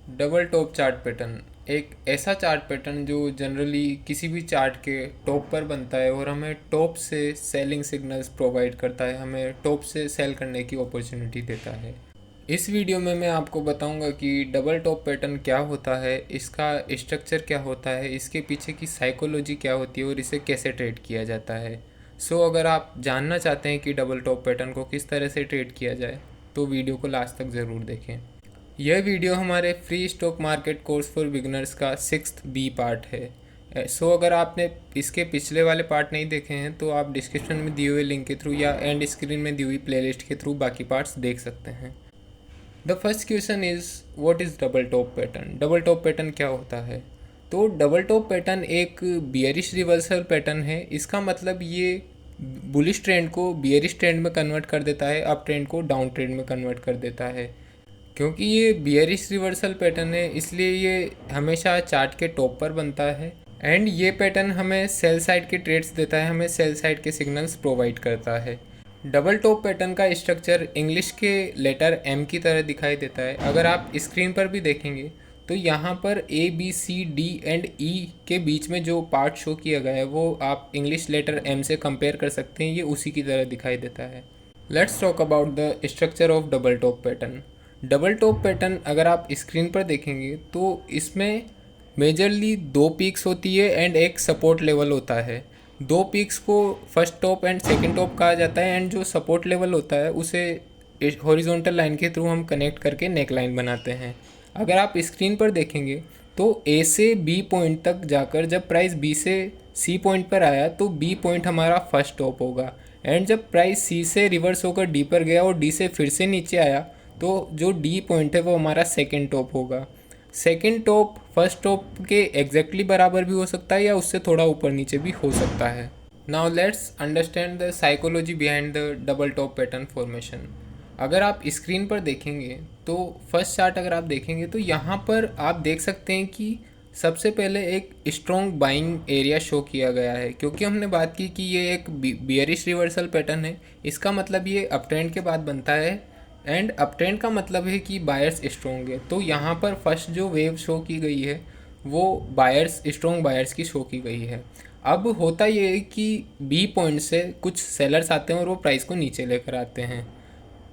Double top chart pattern एक ऐसा chart pattern जो जनरली किसी भी चार्ट के टॉप पर बनता है और हमें टॉप से सेलिंग सिग्नल्स प्रोवाइड करता है, हमें टॉप से सेल करने की अपॉर्चुनिटी देता है। इस वीडियो में मैं आपको बताऊंगा कि डबल टॉप पैटर्न क्या होता है, इसका स्ट्रक्चर क्या होता है, इसके पीछे की साइकोलॉजी क्या होती है और इसे कैसे ट्रेड किया जाता है। अगर आप जानना चाहते हैं कि डबल टॉप पैटर्न को किस तरह से ट्रेड किया जाए तो वीडियो को लास्ट तक ज़रूर देखें। यह वीडियो हमारे free stock market course for beginners का 6th बी पार्ट है। अगर आपने इसके पिछले वाले पार्ट नहीं देखे हैं तो आप डिस्क्रिप्शन में दिए हुए लिंक के थ्रू या एंड स्क्रीन में दी हुई प्लेलिस्ट के थ्रू बाकी पार्ट्स देख सकते हैं। The first question is what is double top pattern. Double top pattern क्या होता है? तो डबल टॉप पैटर्न एक बियरिश रिवर्सल पैटर्न है। इसका मतलब ये बुलिश ट्रेंड को बियरिश ट्रेंड में कन्वर्ट कर देता है, अप ट्रेंड को डाउन ट्रेंड में कन्वर्ट कर देता है। क्योंकि ये बियरिश रिवर्सल पैटर्न है इसलिए ये हमेशा चार्ट के टॉप पर बनता है एंड ये पैटर्न हमें सेल साइड के ट्रेड्स देता है, हमें सेल साइड के सिग्नल्स प्रोवाइड करता है। डबल टॉप पैटर्न का स्ट्रक्चर इंग्लिश के लेटर एम की तरह दिखाई देता है। अगर आप स्क्रीन पर भी देखेंगे तो यहाँ पर A B C D and E के बीच में जो पार्ट शो किया गया है वो आप इंग्लिश लेटर एम से कंपेयर कर सकते हैं, ये उसी की तरह दिखाई देता है। Let's talk about the structure of double top pattern. Double top pattern अगर आप स्क्रीन पर देखेंगे तो इसमें मेजरली दो पीक्स होती है एंड एक सपोर्ट लेवल होता है। दो पीक्स को first top and second top कहा जाता है एंड जो सपोर्ट लेवल होता है उसे हॉरिजॉन्टल लाइन के थ्रू हम कनेक्ट करके नेक लाइन बनाते हैं। अगर आप स्क्रीन पर देखेंगे तो ए से बी पॉइंट तक जाकर जब प्राइस बी से सी पॉइंट पर आया तो बी पॉइंट हमारा फर्स्ट टॉप होगा एंड जब प्राइस सी से रिवर्स होकर डी पर गया और डी से फिर से नीचे आया तो जो डी पॉइंट है वो हमारा सेकंड टॉप होगा। सेकंड टॉप फर्स्ट टॉप के एग्जैक्टली बराबर भी हो सकता है या उससे थोड़ा ऊपर नीचे भी हो सकता है। Now let's understand the psychology behind the double top pattern formation. अगर आप स्क्रीन पर देखेंगे तो फर्स्ट चार्ट अगर आप देखेंगे तो यहाँ पर आप देख सकते हैं कि सबसे पहले एक स्ट्रॉन्ग बाइंग एरिया शो किया गया है। क्योंकि हमने बात की कि ये एक बियरिश रिवर्सल पैटर्न है, इसका मतलब ये अप ट्रेंड के बाद बनता है एंड अप ट्रेंड का मतलब है कि बायर्स स्ट्रॉन्ग है। तो यहाँ पर फर्स्ट जो वेव शो की गई है वो बायर्स, स्ट्रॉन्ग बायर्स की शो की गई है। अब होता ये है कि बी पॉइंट से कुछ सेलर्स आते हैं और वो प्राइस को नीचे लेकर आते हैं।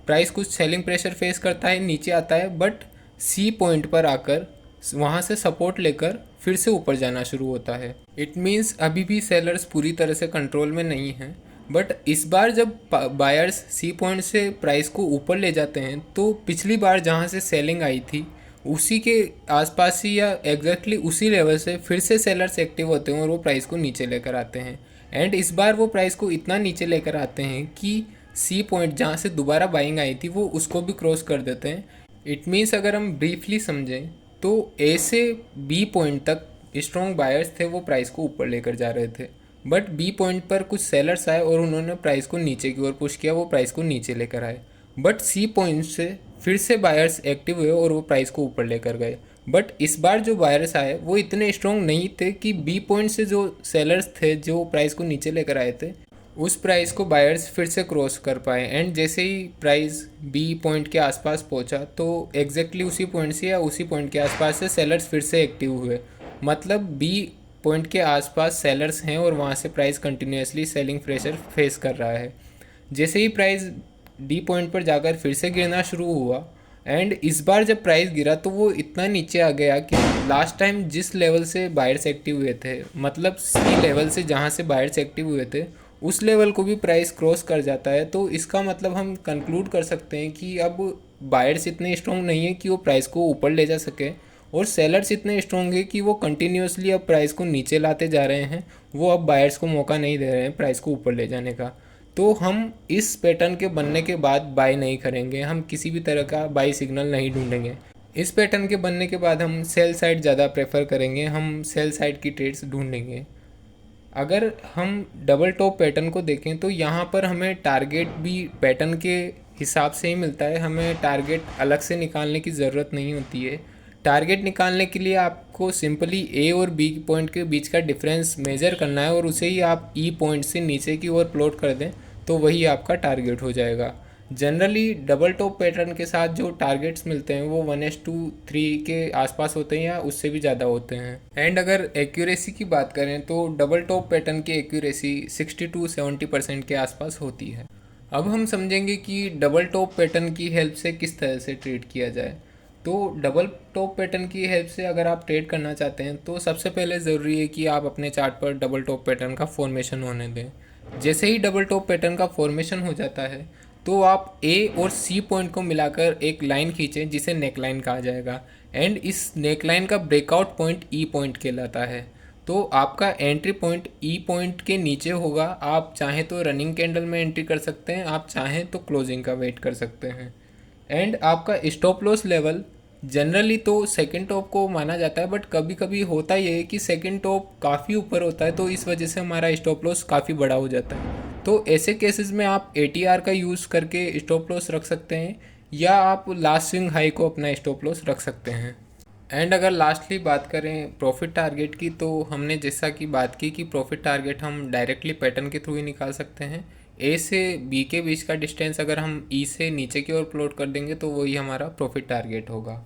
प्राइस कुछ सेलिंग प्रेशर फेस करता है, नीचे आता है, बट सी पॉइंट पर आकर वहाँ से सपोर्ट लेकर फिर से ऊपर जाना शुरू होता है। इट मीन्स अभी भी सेलर्स पूरी तरह से कंट्रोल में नहीं हैं, बट इस बार जब बायर्स सी पॉइंट से प्राइस को ऊपर ले जाते हैं तो पिछली बार जहाँ से सेलिंग आई थी उसी के आसपास ही या एग्जैक्टली उसी लेवल से फिर से सेलर्स एक्टिव होते हैं और वो प्राइस को नीचे लेकर आते हैं। एंड इस बार वो प्राइस को इतना नीचे लेकर आते हैं कि सी पॉइंट जहाँ से दोबारा बाइंग आई थी वो उसको भी क्रॉस कर देते हैं। इट मीन्स अगर हम ब्रीफली समझें तो ए से बी पॉइंट तक स्ट्रॉन्ग बायर्स थे, वो प्राइस को ऊपर लेकर जा रहे थे, बट बी पॉइंट पर कुछ सेलर्स आए और उन्होंने प्राइस को नीचे की ओर पुश किया, वो प्राइस को नीचे लेकर आए। बट सी पॉइंट से फिर से बायर्स एक्टिव हुए और वो प्राइस को ऊपर लेकर गए। बट इस बार जो बायर्स आए वो इतने स्ट्रॉन्ग नहीं थे कि बी पॉइंट से जो सेलर्स थे जो प्राइस को नीचे लेकर आए थे उस प्राइस को बायर्स फिर से क्रॉस कर पाए। एंड जैसे ही प्राइस बी पॉइंट के आसपास पहुंचा तो एग्जैक्टली उसी पॉइंट से या उसी पॉइंट के आसपास से सेलर्स फिर से एक्टिव हुए। मतलब बी पॉइंट के आसपास सेलर्स हैं और वहाँ से price continuously selling pressure face कर रहा है। जैसे ही प्राइस डी पॉइंट पर जाकर फिर से गिरना शुरू हुआ एंड इस बार जब प्राइस गिरा तो वो इतना नीचे आ गया कि लास्ट टाइम जिस लेवल से बायर्स एक्टिव हुए थे, मतलब सी लेवल से जहाँ से बायर्स एक्टिव हुए थे उस लेवल को भी प्राइस क्रॉस कर जाता है। तो इसका मतलब हम कंक्लूड कर सकते हैं कि अब बायर्स इतने स्ट्रॉन्ग नहीं है कि वो प्राइस को ऊपर ले जा सके और सेलर्स इतने स्ट्रॉन्ग है कि वो कंटिन्यूसली अब प्राइस को नीचे लाते जा रहे हैं, वो अब बायर्स को मौका नहीं दे रहे हैं प्राइस को ऊपर ले जाने का। तो हम इस पैटर्न के बनने के बाद बाय नहीं करेंगे, हम किसी भी तरह का बाई सिग्नल नहीं ढूंढेंगे। इस पैटर्न के बनने के बाद हम सेल साइड ज़्यादा प्रेफर करेंगे, हम सेल साइड की ट्रेड्स ढूंढेंगे। अगर हम डबल टॉप पैटर्न को देखें तो यहाँ पर हमें टारगेट भी पैटर्न के हिसाब से ही मिलता है, हमें टारगेट अलग से निकालने की ज़रूरत नहीं होती है। टारगेट निकालने के लिए आपको सिंपली ए और बी पॉइंट के बीच का डिफरेंस मेज़र करना है और उसे ही आप ई पॉइंट से नीचे की ओर प्लॉट कर दें तो वही आपका टारगेट हो जाएगा। जनरली डबल टॉप पैटर्न के साथ जो टारगेट्स मिलते हैं वो 1:3 के आसपास होते हैं या उससे भी ज़्यादा होते हैं। एंड अगर एक्यूरेसी की बात करें तो डबल टॉप पैटर्न की एक्यूरेसी 60 to 70% के आसपास होती है। अब हम समझेंगे कि डबल टॉप पैटर्न की हेल्प से किस तरह से ट्रेड किया जाए। तो डबल टॉप पैटर्न की हेल्प से अगर आप ट्रेड करना चाहते हैं तो सबसे पहले ज़रूरी है कि आप अपने चार्ट पर डबल टॉप पैटर्न का फॉर्मेशन होने दें। जैसे ही डबल टॉप पैटर्न का फॉर्मेशन हो जाता है तो आप ए और सी पॉइंट को मिलाकर एक लाइन खींचें जिसे नेक लाइन कहा जाएगा। एंड इस नेक लाइन का ब्रेकआउट पॉइंट ई पॉइंट कहलाता है। तो आपका एंट्री पॉइंट ई पॉइंट के नीचे होगा। आप चाहें तो रनिंग कैंडल में एंट्री कर सकते हैं, आप चाहें तो क्लोजिंग का वेट कर सकते हैं। एंड आपका स्टॉप लॉस लेवल जनरली तो सेकंड टॉप को माना जाता है, बट कभी कभी होता ये है कि सेकंड टॉप काफ़ी ऊपर होता है तो इस वजह से हमारा स्टॉप लॉस काफ़ी बड़ा हो जाता है। तो ऐसे केसेस में आप ATR का यूज़ करके स्टॉप लॉस रख सकते हैं या आप लास्ट स्विंग हाई को अपना स्टॉप लॉस रख सकते हैं। एंड अगर लास्टली बात करें प्रॉफिट टारगेट की, तो हमने जैसा कि बात की कि प्रॉफिट टारगेट हम डायरेक्टली पैटर्न के थ्रू ही निकाल सकते हैं। ए से बी के बीच का डिस्टेंस अगर हम ई से नीचे की ओर प्लॉट कर देंगे तो वही हमारा प्रॉफिट टारगेट होगा।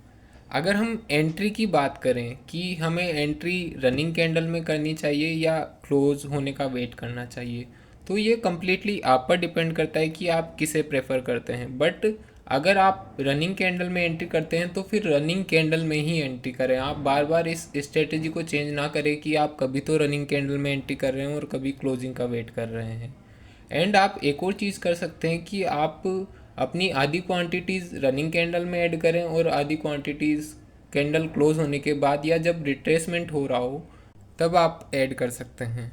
अगर हम एंट्री की बात करें कि हमें एंट्री रनिंग कैंडल में करनी चाहिए या क्लोज होने का वेट करना चाहिए, तो ये कम्प्लीटली आप पर डिपेंड करता है कि आप किसे प्रेफर करते हैं। बट अगर आप रनिंग कैंडल में एंट्री करते हैं तो फिर रनिंग कैंडल में ही एंट्री करें। आप बार बार इस स्ट्रेटेजी को चेंज ना करें कि आप कभी तो रनिंग कैंडल में एंट्री कर रहे हैं और कभी क्लोजिंग का वेट कर रहे हैं। एंड आप एक और चीज़ कर सकते हैं कि आप अपनी आधी क्वांटिटीज़ रनिंग कैंडल में ऐड करें और आधी क्वांटिटीज़ कैंडल क्लोज होने के बाद या जब रिट्रेसमेंट हो रहा हो तब आप ऐड कर सकते हैं।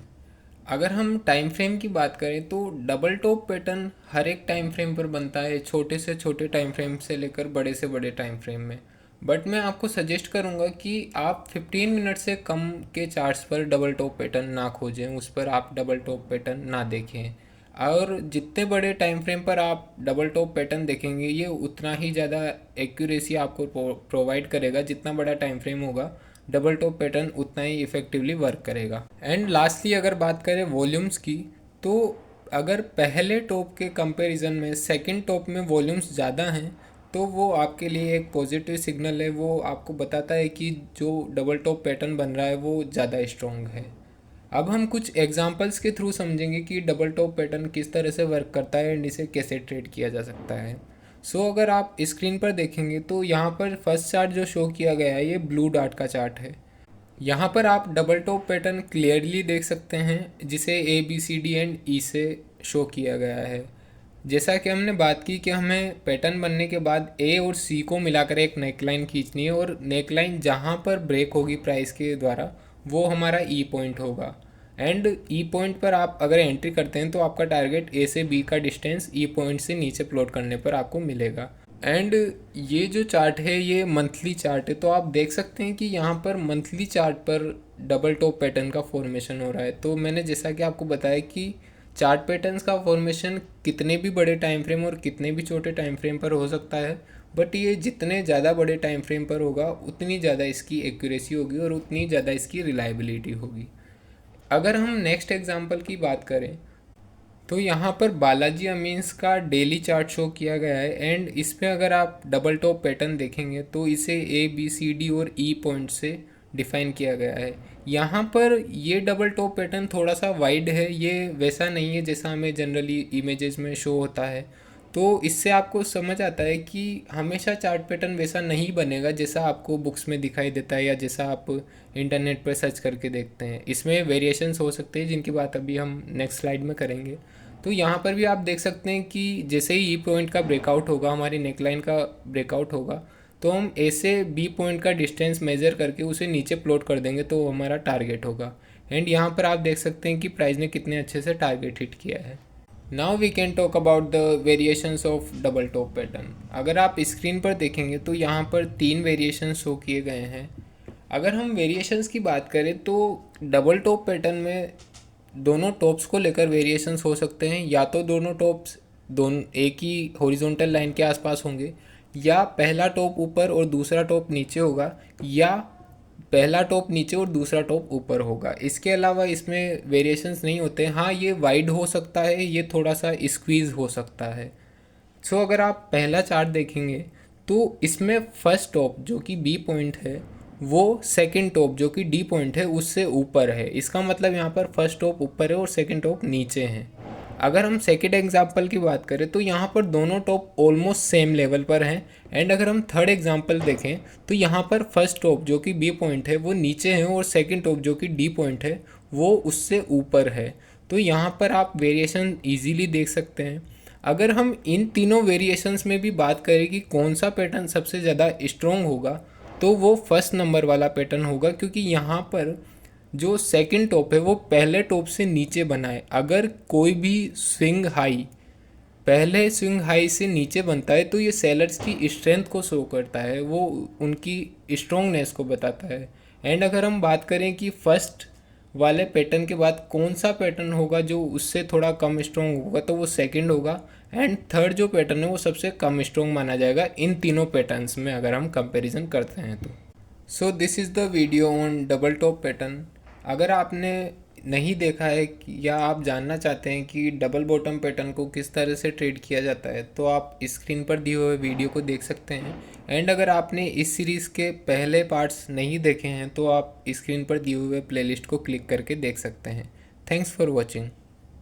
अगर हम टाइम फ्रेम की बात करें तो डबल टॉप पैटर्न हर एक टाइम फ्रेम पर बनता है, छोटे से छोटे टाइम फ्रेम से लेकर बड़े से बड़े टाइम फ्रेम में। बट मैं आपको सजेस्ट करूंगा कि आप 15 मिनट से कम के चार्ट्स पर डबल टॉप पैटर्न ना खोजें, उस पर आप डबल टॉप पैटर्न ना देखें। और जितने बड़े टाइम फ्रेम पर आप डबल टॉप पैटर्न देखेंगे ये उतना ही ज़्यादा एक्यूरेसी आपको प्रोवाइड करेगा। जितना बड़ा टाइम फ्रेम होगा डबल टॉप पैटर्न उतना ही इफ़ेक्टिवली वर्क करेगा। एंड लास्टली अगर बात करें वॉल्यूम्स की, तो अगर पहले टॉप के कंपैरिजन में सेकंड टॉप में वॉल्यूम्स ज़्यादा हैं तो वो आपके लिए एक पॉजिटिव सिग्नल है। वो आपको बताता है कि जो डबल टॉप पैटर्न बन रहा है वो ज़्यादा स्ट्रॉन्ग है। अब हम कुछ एग्जांपल्स के थ्रू समझेंगे कि डबल टॉप पैटर्न किस तरह से वर्क करता है एंड इसे कैसे ट्रेड किया जा सकता है। अगर आप स्क्रीन पर देखेंगे तो यहाँ पर फर्स्ट चार्ट जो शो किया गया है ये ब्लू डॉट का चार्ट है। यहाँ पर आप डबल टॉप पैटर्न क्लियरली देख सकते हैं जिसे ABCD एंड E से शो किया गया है। जैसा कि हमने बात की कि हमें पैटर्न बनने के बाद A और C को मिलाकर एक नेकलाइन खींचनी है और नेकलाइन जहाँ पर ब्रेक होगी प्राइस के द्वारा वो हमारा E पॉइंट होगा। एंड E पॉइंट पर आप अगर एंट्री करते हैं तो आपका टारगेट A से B का डिस्टेंस E पॉइंट से नीचे प्लॉट करने पर आपको मिलेगा। एंड ये जो चार्ट है ये मंथली चार्ट है, तो आप देख सकते हैं कि यहाँ पर मंथली चार्ट पर डबल टॉप पैटर्न का फॉर्मेशन हो रहा है। तो मैंने जैसा कि आपको बताया कि चार्ट पैटर्न्स का फॉर्मेशन कितने भी बड़े टाइम फ्रेम और कितने भी छोटे टाइम फ्रेम पर हो सकता है, बट ये जितने ज़्यादा बड़े टाइम फ्रेम पर होगा उतनी ज़्यादा इसकी एक्यूरेसी होगी और उतनी ज़्यादा इसकी रिलायबिलिटी होगी। अगर हम नेक्स्ट एग्जांपल की बात करें तो यहाँ पर बालाजी अमीन्स का डेली चार्ट शो किया गया है। एंड इस पे अगर आप डबल टॉप पैटर्न देखेंगे तो इसे ABCD और E पॉइंट से डिफाइन किया गया है। यहाँ पर ये डबल टॉप पैटर्न थोड़ा सा वाइड है, ये वैसा नहीं है जैसा हमें जनरली इमेजेस में शो होता है। तो इससे आपको समझ आता है कि हमेशा चार्ट पैटर्न वैसा नहीं बनेगा जैसा आपको बुक्स में दिखाई देता है या जैसा आप इंटरनेट पर सर्च करके देखते हैं। इसमें वेरिएशंस हो सकते हैं जिनकी बात अभी हम नेक्स्ट स्लाइड में करेंगे। तो यहाँ पर भी आप देख सकते हैं कि जैसे ही E पॉइंट का ब्रेकआउट होगा, हमारी नेकलाइन का ब्रेकआउट होगा, तो हम A से B पॉइंट का डिस्टेंस मेज़र करके उसे नीचे प्लॉट कर देंगे तो हमारा टारगेट होगा। एंड यहाँ पर आप देख सकते हैं कि प्राइस ने कितने अच्छे से टारगेट हिट किया है। Now we can talk about the variations of double top pattern. अगर आप स्क्रीन पर देखेंगे तो यहाँ पर 3 वेरिएशन शो किए गए हैं। अगर हम वेरिएशंस की बात करें तो डबल टॉप पैटर्न में दोनों टॉप्स को लेकर वेरिएशंस हो सकते हैं। या तो दोनों टॉप्स दोनों एक ही हॉरिजॉन्टल लाइन के आसपास होंगे, या पहला टॉप ऊपर और दूसरा टॉप नीचे होगा, या पहला टॉप नीचे और दूसरा टॉप ऊपर होगा। इसके अलावा इसमें वेरिएशंस नहीं होते। हाँ, ये वाइड हो सकता है, ये थोड़ा सा स्क्वीज़ हो सकता है। सो अगर आप पहला चार्ट देखेंगे तो इसमें फर्स्ट टॉप जो कि बी पॉइंट है वो सेकंड टॉप जो कि डी पॉइंट है उससे ऊपर है। इसका मतलब यहाँ पर फर्स्ट टॉप ऊपर है और सेकंड टॉप नीचे है। अगर हम सेकंड एग्जांपल की बात करें तो यहाँ पर दोनों टॉप ऑलमोस्ट सेम लेवल पर हैं। एंड अगर हम थर्ड एग्जांपल देखें तो यहाँ पर फर्स्ट टॉप जो कि बी पॉइंट है वो नीचे है और सेकंड टॉप जो कि डी पॉइंट है वो उससे ऊपर है। तो यहाँ पर आप वेरिएशन इजीली देख सकते हैं। अगर हम इन तीनों वेरिएशंस में भी बात करें कि कौन सा पैटर्न सबसे ज़्यादा स्ट्रॉन्ग होगा तो वो फर्स्ट नंबर वाला पैटर्न होगा, क्योंकि यहाँ पर जो सेकंड टॉप है वो पहले टॉप से नीचे बना है। अगर कोई भी स्विंग हाई पहले स्विंग हाई से नीचे बनता है तो ये सेलर्स की स्ट्रेंथ को शो करता है, वो उनकी स्ट्रॉन्गनेस को बताता है। एंड अगर हम बात करें कि फर्स्ट वाले पैटर्न के बाद कौन सा पैटर्न होगा जो उससे थोड़ा कम स्ट्रॉन्ग होगा तो वो सेकंड होगा। एंड थर्ड जो पैटर्न है वो सबसे कम स्ट्रॉन्ग माना जाएगा इन तीनों पैटर्न्स में अगर हम कंपैरिजन करते हैं तो। So this is the video on double top pattern. अगर आपने नहीं देखा है या आप जानना चाहते हैं कि डबल बॉटम पैटर्न को किस तरह से ट्रेड किया जाता है तो आप स्क्रीन पर दिए हुए वीडियो को देख सकते हैं। एंड अगर आपने इस सीरीज़ के पहले पार्ट्स नहीं देखे हैं तो आप स्क्रीन पर दिए हुए प्लेलिस्ट को क्लिक करके देख सकते हैं। Thanks for watching.